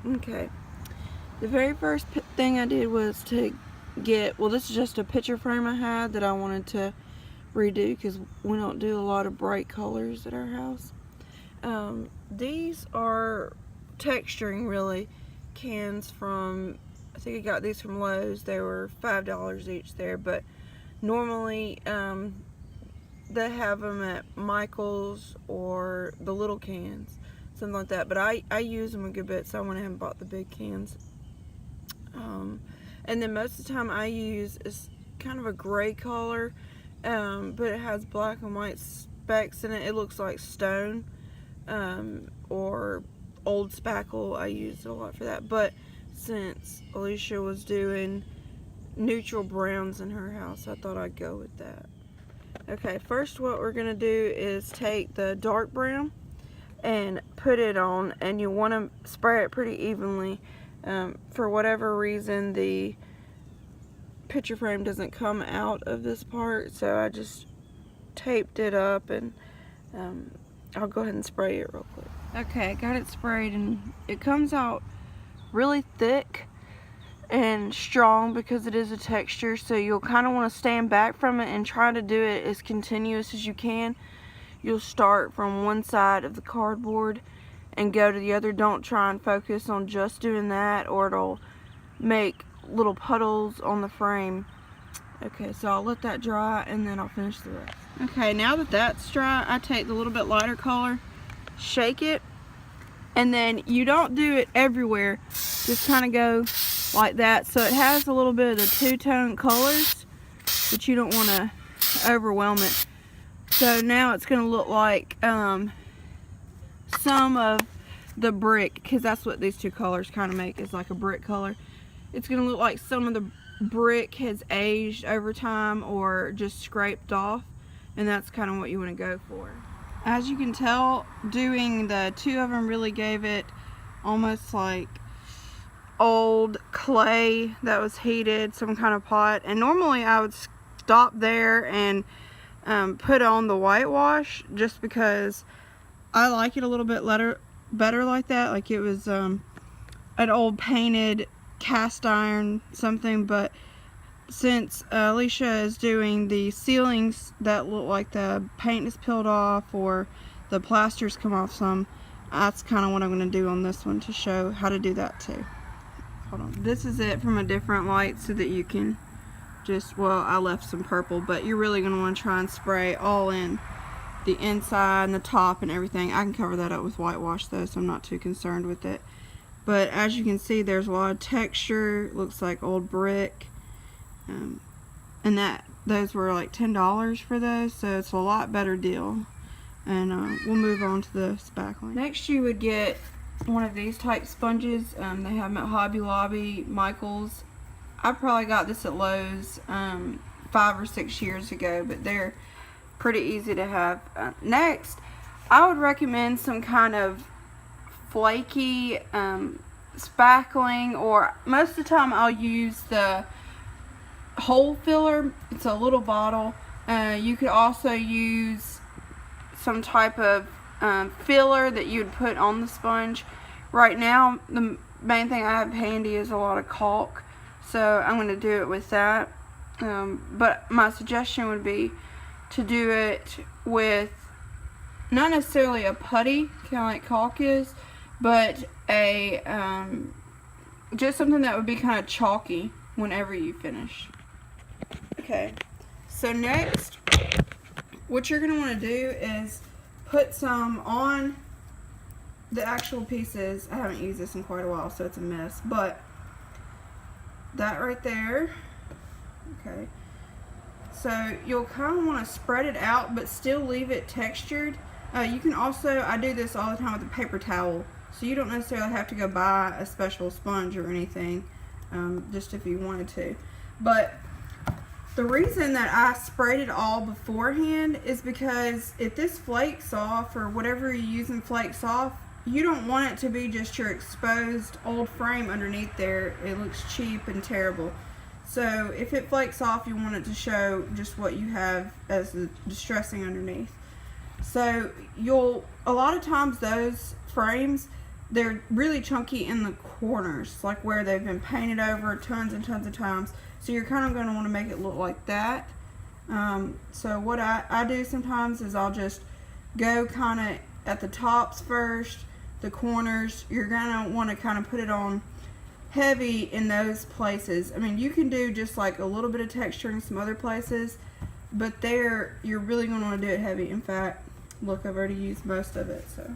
Okay. The very first thing I did was to get, well, this is just a picture frame I had that I wanted to redo because we don't do a lot of bright colors at our house. These are texturing, really, cans from, I think I got these from Lowe's. They were $5 each there, but normally they have them at Michael's or the little cans, something like that. But I use them a good bit, so I went ahead and bought the big cans. And then most of the time I use is kind of a gray color, but it has black and white specks in it. It looks like stone, or old spackle. I use it a lot for that. But since Alicia was doing neutral browns in her house, I thought I'd go with that. Okay, first what we're going to do is take the dark brown and put it on, and you want to spray it pretty evenly. For whatever reason, the picture frame doesn't come out of this part, so I just taped it up, and I'll go ahead and spray it real quick. Okay, I got it sprayed, and it comes out really thick and strong because it is a texture, so you'll kind of want to stand back from it and try to do it as continuous as you can. You'll start from one side of the cardboard and go to the other. Don't try and focus on just doing that, or it'll make little puddles on the frame. Okay, so I'll let that dry and then I'll finish the rest. Okay, now that that's dry, I take the little bit lighter color, shake it, and then you don't do it everywhere. Just kind of go like that, so it has a little bit of the two-tone colors, but you don't want to overwhelm it. So now it's going to look like some of the brick, because that's what these two colors kind of make, is like a brick color. It's going to look like some of the brick has aged over time or just scraped off, and that's kind of what you want to go for. As you can tell, doing the two of them really gave it almost like old clay that was heated, some kind of pot. And normally I would stop there and put on the whitewash, just because I like it a little bit better like that, like it was an old painted cast iron something. But since Alicia is doing the ceilings that look like the paint is peeled off or the plaster's come off some, that's kind of what I'm going to do on this one to show how to do that too. Hold on. This is it from a different light so that you can just, well, I left some purple, but you're really going to want to try and spray all in the inside and the top and everything. I can cover that up with whitewash though, so I'm not too concerned with it. But as you can see, there's a lot of texture. It looks like old brick. And those were like $10 for those, so it's a lot better deal. And we'll move on to the spackling. Next, you would get one of these type sponges. They have them at Hobby Lobby, Michael's. I probably got this at Lowe's 5 or 6 years ago, but they're pretty easy to have. Next, I would recommend some kind of flaky spackling, or most of the time I'll use the hole filler. It's a little bottle. You could also use some type of filler that you would put on the sponge. Right now the main thing I have handy is a lot of caulk, so I'm going to do it with that. But my suggestion would be to do it with not necessarily a putty, kind of like caulk is, but a just something that would be kind of chalky whenever you finish. Okay, so next, what you're going to want to do is put some on the actual pieces. I haven't used this in quite a while, so it's a mess, but that right there. Okay, so you'll kind of want to spread it out, but still leave it textured. You can also, I do this all the time with a paper towel, so you don't necessarily have to go buy a special sponge or anything, just if you wanted to. But the reason that I sprayed it all beforehand is because if this flakes off, or whatever you're using flakes off, you don't want it to be just your exposed old frame underneath there. It looks cheap and terrible. So if it flakes off, you want it to show just what you have as the distressing underneath. So a lot of times those frames, they're really chunky in the corners, like where they've been painted over tons and tons of times. So you're kind of going to want to make it look like that. So what I do sometimes is I'll just go kind of at the tops first, the corners. You're going to want to kind of put it on heavy in those places. I mean, you can do just like a little bit of texture in some other places, but there you're really going to want to do it heavy. In fact, look, I've already used most of it, so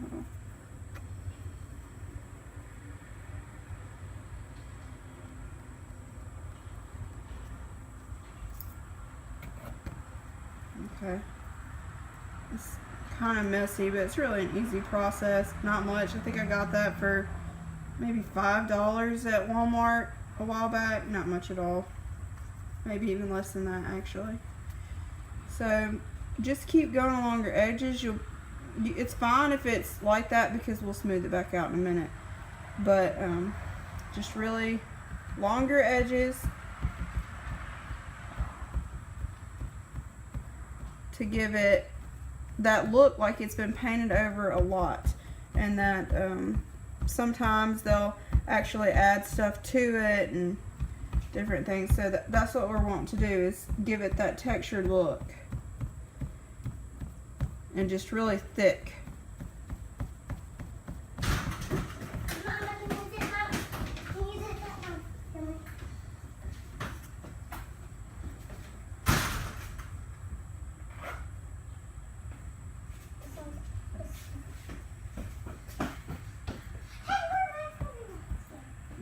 okay. It's kind of messy, but it's really an easy process. Not much. I think I got that for maybe $5 at Walmart a while back. Not much at all. Maybe even less than that, actually. So just keep going along your edges. It's fine if it's like that because we'll smooth it back out in a minute. But just really longer edges to give it that look like it's been painted over a lot, and that sometimes they'll actually add stuff to it and different things. So that's what we're wanting to do, is give it that textured look and just really thick.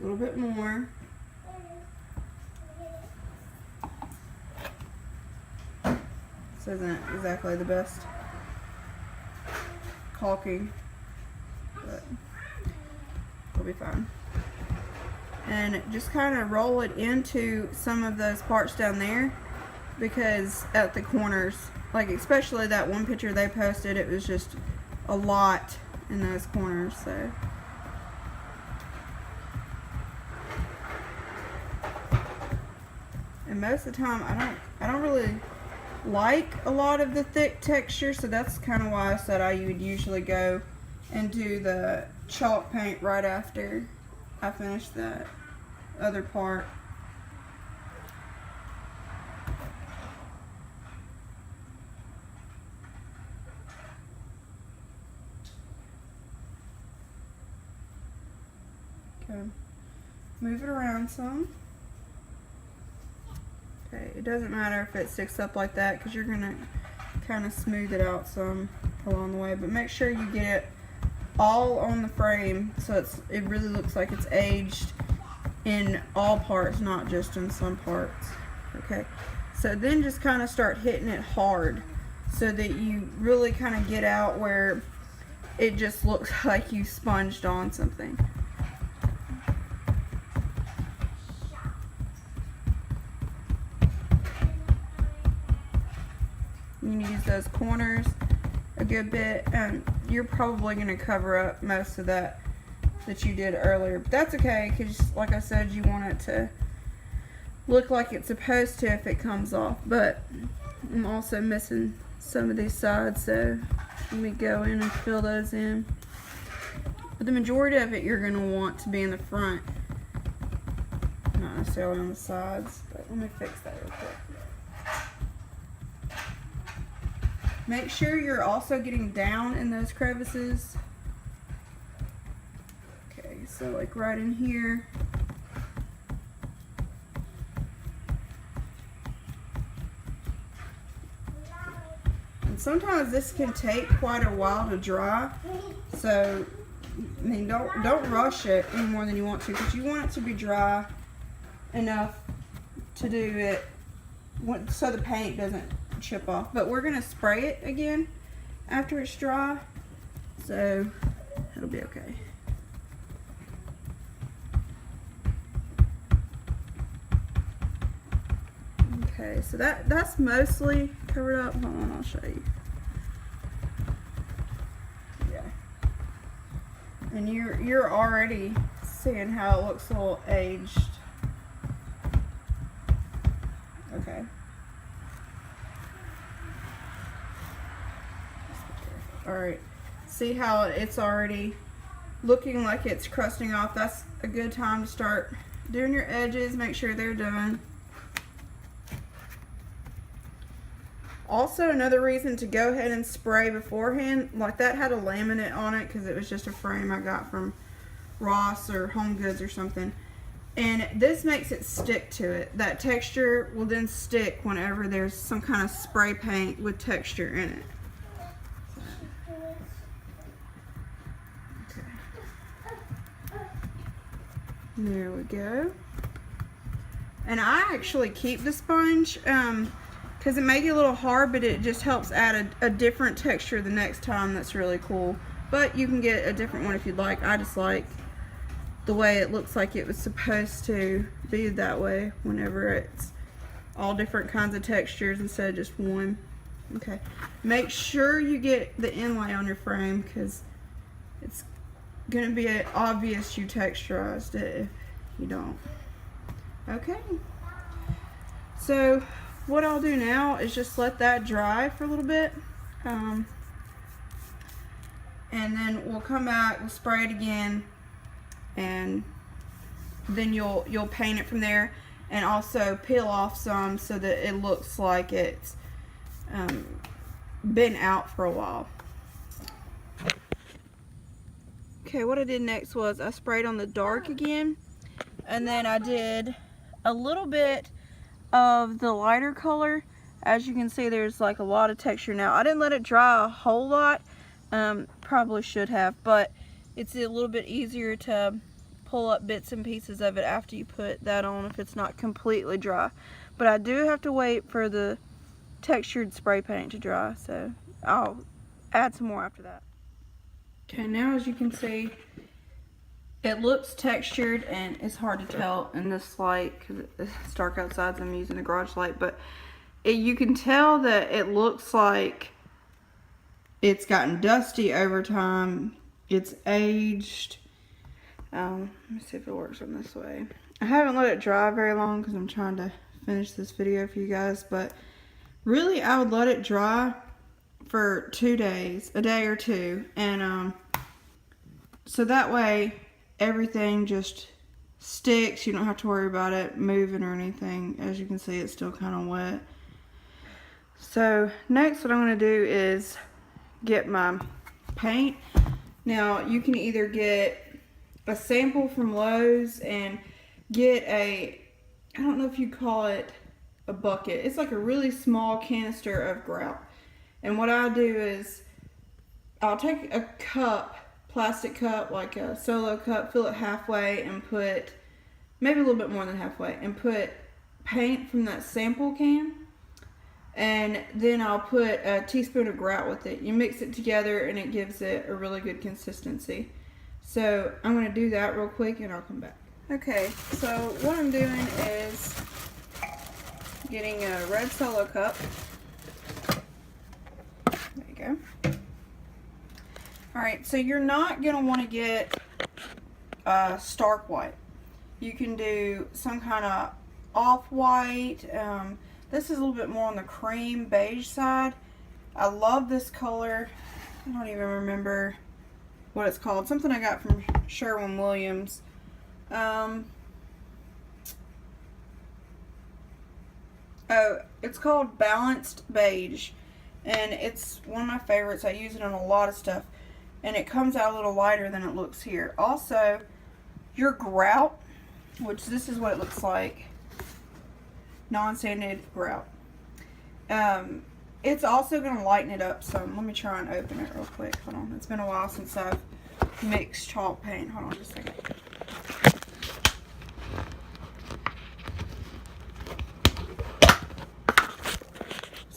A little bit more. This isn't exactly the best caulking, but it'll be fine. And just kind of roll it into some of those parts down there, because at the corners, like especially that one picture they posted, it was just a lot in those corners. So and most of the time I don't really like a lot of the thick texture, so that's kind of why I said I would usually go and do the chalk paint right after I finish that other part. Okay, move it around some. Okay, it doesn't matter if it sticks up like that, because you're going to kind of smooth it out some along the way, but make sure you get it all on the frame so it really looks like it's aged in all parts, not just in some parts. Okay, so then just kind of start hitting it hard so that you really kind of get out where it just looks like you sponged on something. You need to use those corners a good bit, and you're probably going to cover up most of that you did earlier, but that's okay, because like I said, you want it to look like it's supposed to if it comes off. But I'm also missing some of these sides, so let me go in and fill those in. But the majority of it you're going to want to be in the front, not necessarily on the sides. But let me fix that real quick. Make sure you're also getting down in those crevices. Okay, so like right in here. And sometimes this can take quite a while to dry, so I mean, don't rush it any more than you want to, because you want it to be dry enough to do it so the paint doesn't chip off. But we're gonna spray it again after it's dry, so it'll be okay. Okay, so that's mostly covered up. Hold on, I'll show you. Yeah, and you're already seeing how it looks a little aged. Okay. Alright, see how it's already looking like it's crusting off, that's a good time to start doing your edges. Make sure they're done. Also, another reason to go ahead and spray beforehand, like that had a laminate on it because it was just a frame I got from Ross or Home Goods or something. And this makes it stick to it. That texture will then stick whenever there's some kind of spray paint with texture in it. Okay. There we go. And I actually keep the sponge because it may get a little hard, but it just helps add a different texture the next time. That's really cool. But you can get a different one if you'd like. I just like the way it looks like it was supposed to be that way whenever it's all different kinds of textures instead of just one. Okay, make sure you get the inlay on your frame because it's gonna be obvious you texturized it if you don't. Okay, so what I'll do now is just let that dry for a little bit, and then we'll come back, we'll spray it again, and then you'll paint it from there, and also peel off some so that it looks like it's been out for a while. Okay, what I did next was I sprayed on the dark again, and then I did a little bit of the lighter color. As you can see, there's like a lot of texture now. I didn't let it dry a whole lot, probably should have, but it's a little bit easier to pull up bits and pieces of it after you put that on if it's not completely dry. But I do have to wait for the textured spray paint to dry, so I'll add some more after that. Okay, now as you can see, it looks textured, and it's hard to tell in this light because it's dark outside, so I'm using the garage light, but you can tell that it looks like it's gotten dusty over time. It's aged. Let me see if it works on this way. I haven't let it dry very long because I'm trying to finish this video for you guys, but really I would let it dry for 2 days, a day or two, and so that way everything just sticks. You don't have to worry about it moving or anything. As you can see, it's still kind of wet. So next what I'm going to do is get my paint. Now you can either get a sample from Lowe's and get I don't know if you call it a bucket. It's like a really small canister of grout. And what I do is I'll take a cup, plastic cup, like a Solo cup, fill it halfway and put, maybe a little bit more than halfway, and put paint from that sample can. And then I'll put a teaspoon of grout with it. You mix it together and it gives it a really good consistency. So I'm going to do that real quick and I'll come back. Okay, so what I'm doing is getting a red Solo cup. There you go. Alright, so you're not going to want to get stark white. You can do some kind of off-white. This is a little bit more on the cream beige side. I love this color. I don't even remember what it's called. Something I got from Sherwin-Williams. Oh, it's called Balanced Beige, and it's one of my favorites. I use it on a lot of stuff, and it comes out a little lighter than it looks here. Also, your grout, which this is what it looks like, non-sanded grout, it's also going to lighten it up some. Let me try and open it real quick. Hold on. It's been a while since I've mixed chalk paint. Hold on just a second.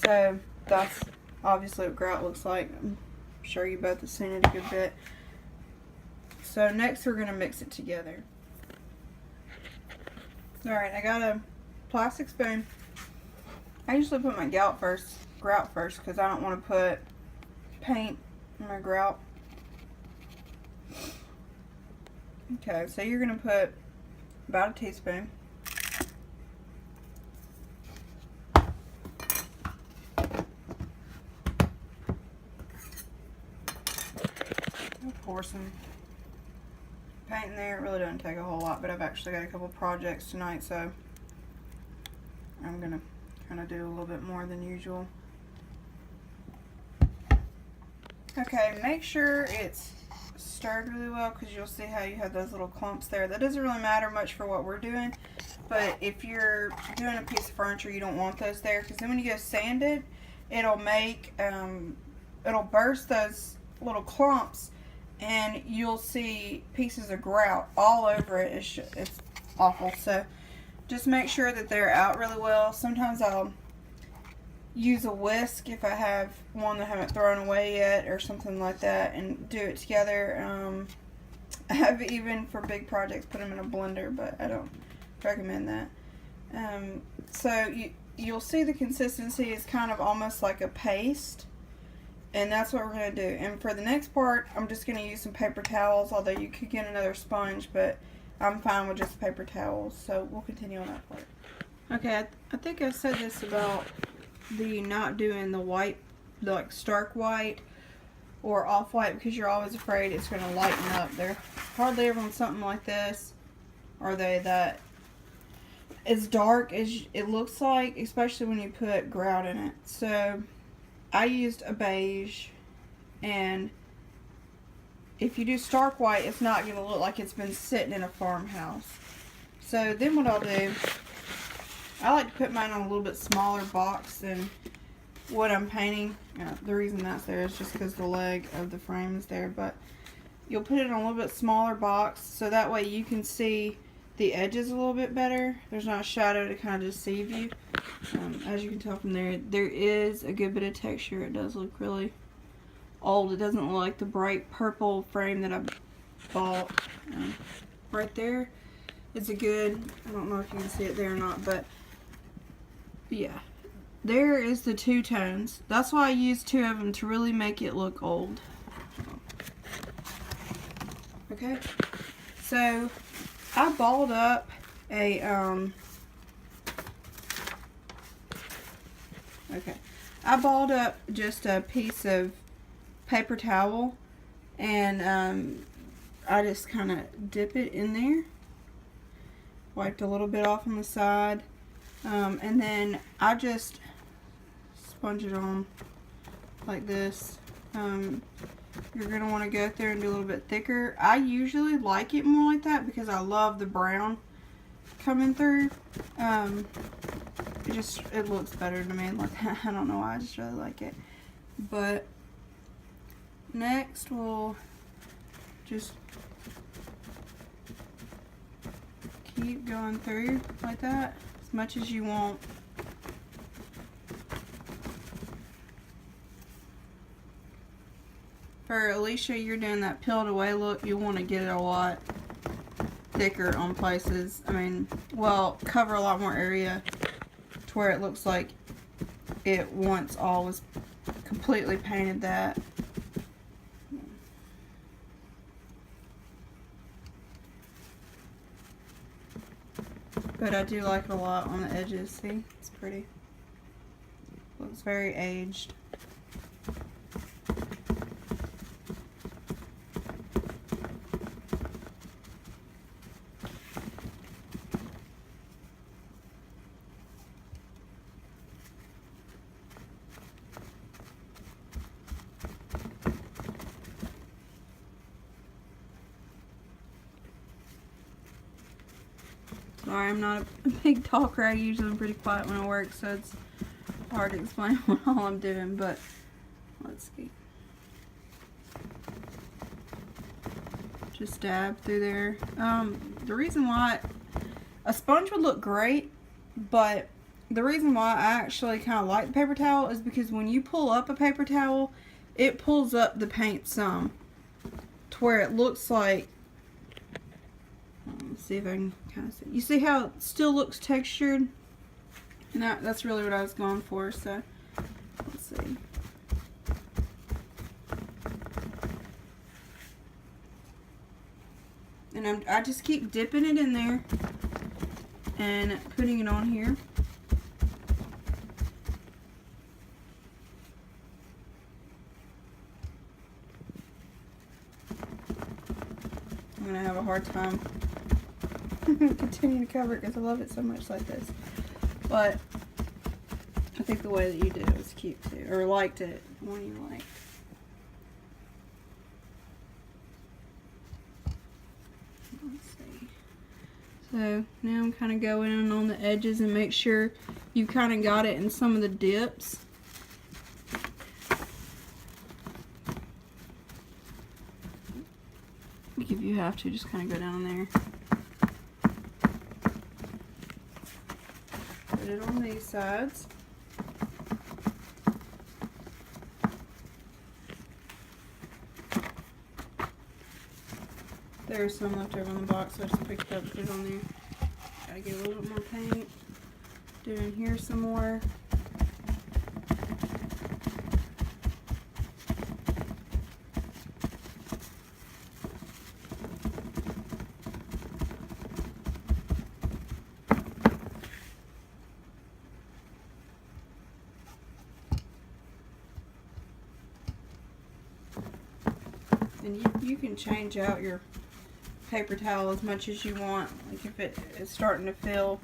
So that's obviously what grout looks like. I'm sure you both have seen it a good bit. So next we're going to mix it together. Alright, I got a plastic spoon. I usually put my grout first because I don't want to put paint in my grout. Okay, so you're going to put about a teaspoon. I'll pour some paint in there. It really doesn't take a whole lot, but I've actually got a couple projects tonight, so I'm gonna kind of do a little bit more than usual. Okay, make sure it's stirred really well, because you'll see how you have those little clumps there. That doesn't really matter much for what we're doing, but if you're doing a piece of furniture, you don't want those there, because then when you go sand it, it'll make, it'll burst those little clumps, and you'll see pieces of grout all over it. It's awful. So just make sure that they're out really well. Sometimes I'll use a whisk if I have one that I haven't thrown away yet or something like that, and do it together. I have even for big projects put them in a blender, but I don't recommend that. So you'll see the consistency is kind of almost like a paste, and that's what we're going to do. And for the next part, I'm just going to use some paper towels, although you could get another sponge, but I'm fine with just paper towels. So we'll continue on that part. Okay, I think I said this about the not doing the white, like stark white or off-white, because you're always afraid it's going to lighten up. They're hardly ever on something like this are they that as dark as it looks like, especially when you put grout in it. So I used a beige, and if you do stark white, it's not going to look like it's been sitting in a farmhouse. So then what I'll do, I like to put mine on a little bit smaller box than what I'm painting. The reason that's there is just because the leg of the frame is there, but you'll put it on a little bit smaller box, so that way you can see the edges a little bit better. There's not a shadow to kind of deceive you. As you can tell from there, there is a good bit of texture. It does look really old. It doesn't look like the bright purple frame that I bought. Right there is a good, I don't know if you can see it there or not, but yeah, there is the two tones. That's why I used two of them, to really make it look old. Okay, so I balled up a I balled up just a piece of paper towel, and I just kind of dip it in there, wiped a little bit off on the side, and then I just sponge it on like this. You're going to want to go through and do a little bit thicker. I usually like it more like that because I love the brown coming through. It looks better to me like that. I don't know why, I just really like it. But next we'll just keep going through like that as much as you want. For Alicia, you're doing that peeled away look. You want to get it a lot thicker on places. I mean, well, cover a lot more area to where it looks like it once all was completely painted that. But I do like it a lot on the edges. See, it's pretty. Looks very aged. Sorry, I'm not a big talker. I usually am pretty quiet when I work, so it's hard to explain what all I'm doing, but let's see. Just dab through there. The reason why a sponge would look great, but the reason why I actually kind of like the paper towel is because when you pull up a paper towel, it pulls up the paint some to where it looks like, let's see if I can kind of see. You see how it still looks textured? And that's really what I was going for, so let's see. And I just keep dipping it in there and putting it on here. I'm going to have a hard hard time continuing to cover it because I love it so much like this. But I think the way that you did it was cute too, or liked it, one you liked. Let's see. So now I'm kind of going in on the edges and make sure you kind of got it in some of the dips. If you have to, just kind of go down there. Put it on these sides. There's some left over on the box, so I just picked it up, put it on there. Gotta get a little bit more paint. Do it in here some more. And you can change out your paper towel as much as you want. Like if it is starting to feel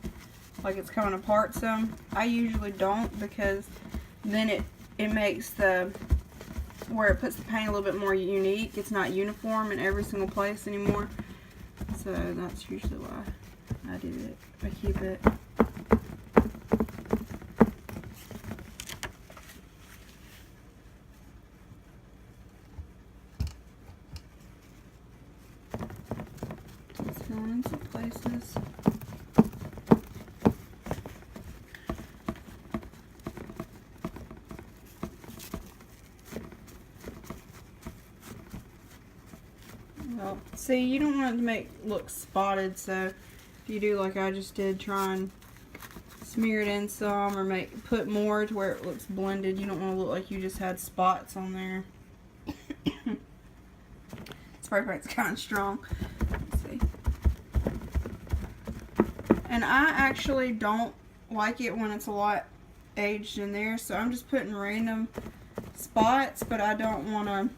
like it's coming apart some. I usually don't, because then it makes the where it puts the paint a little bit more unique. It's not uniform in every single place anymore. So that's usually why I do it. I keep it. In some places. Well, see, you don't want it to look spotted, so if you do like I just did, try and smear it in some, or put more to where it looks blended. You don't want to look like you just had spots on there. Spray paint's kind of strong. Let's see. And I actually don't like it when it's a lot aged in there, so I'm just putting random spots, but I don't want to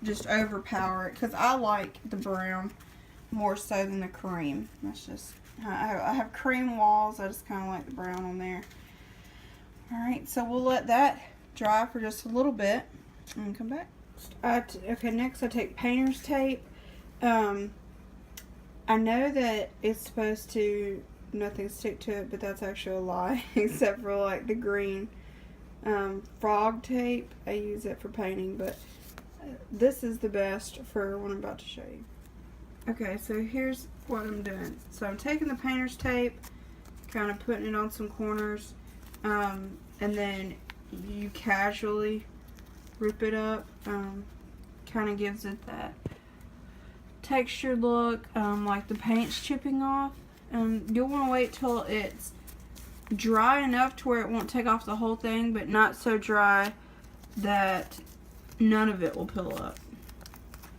just overpower it, because I like the brown more so than the cream. That's just, I have cream walls, I just kind of like the brown on there. Alright, so we'll let that dry for just a little bit and come back. Okay, next I take painter's tape. I know that it's supposed to nothing stick to it, but that's actually a lie, except for like the green frog tape. I use it for painting, but this is the best for what I'm about to show you. Okay, so here's what I'm doing. So I'm taking the painter's tape, kind of putting it on some corners, and then you casually rip it up. Kind of gives it that texture look, like the paint's chipping off. You'll want to wait till it's dry enough to where it won't take off the whole thing, but not so dry that none of it will peel up.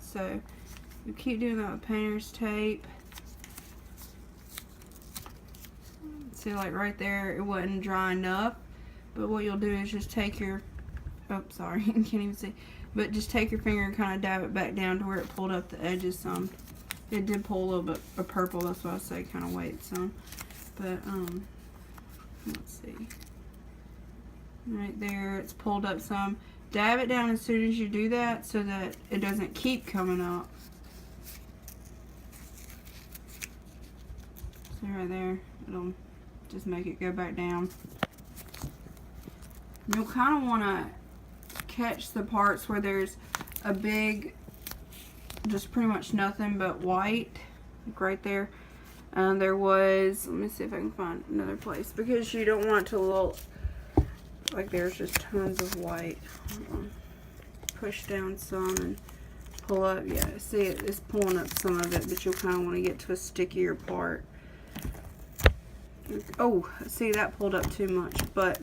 So you keep doing that with painter's tape. See, like right there, it wasn't dry enough, but what you'll do is just take your, oh sorry, you can't even see, but just take your finger and kind of dab it back down to where it pulled up the edges some. It did pull a little bit of purple, that's why I say kind of wait some. But, let's see. Right there, it's pulled up some. Dab it down as soon as you do that so that it doesn't keep coming up. See right there, it'll just make it go back down. You'll kind of want to catch the parts where there's a big, just pretty much nothing but white, like right there. There was, let me see if I can find another place, because you don't want it to look like there's just tons of white. Push down some and pull up. Yeah, see it's pulling up some of it, but you'll kind of want to get to a stickier part. Oh, see, that pulled up too much, but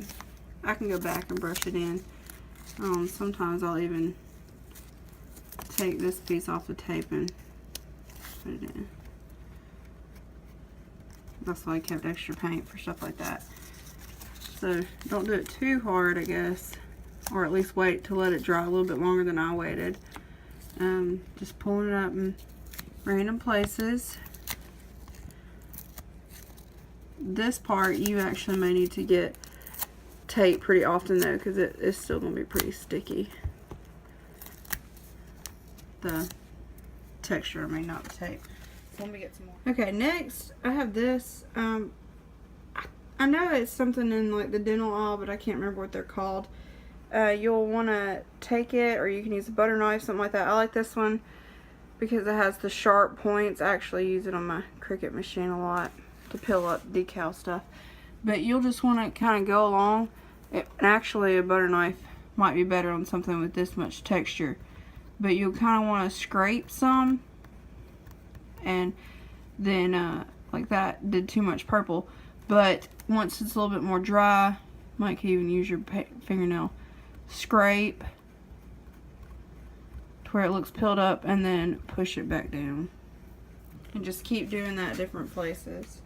I can go back and brush it in. Sometimes I'll even take this piece off the tape and put it in. That's why I kept extra paint for stuff like that. So don't do it too hard, I guess, or at least wait to let it dry a little bit longer than I waited. Just pulling it up and random places. This part you actually may need to get tape pretty often though, because it is still going to be pretty sticky. The texture, I mean, not the tape. So let me get some more. Okay, next I have this. I know it's something in like the dental aisle, but I can't remember what they're called. You'll want to take it, or you can use a butter knife, something like that. I like this one because it has the sharp points. I actually use it on my Cricut machine a lot to peel up decal stuff. But you'll just want to kind of go along. And actually, a butter knife might be better on something with this much texture. But you'll kind of want to scrape some, and then like that did too much purple. But once it's a little bit more dry, you might even use your fingernail. Scrape to where it looks peeled up, and then push it back down. And just keep doing that at different places.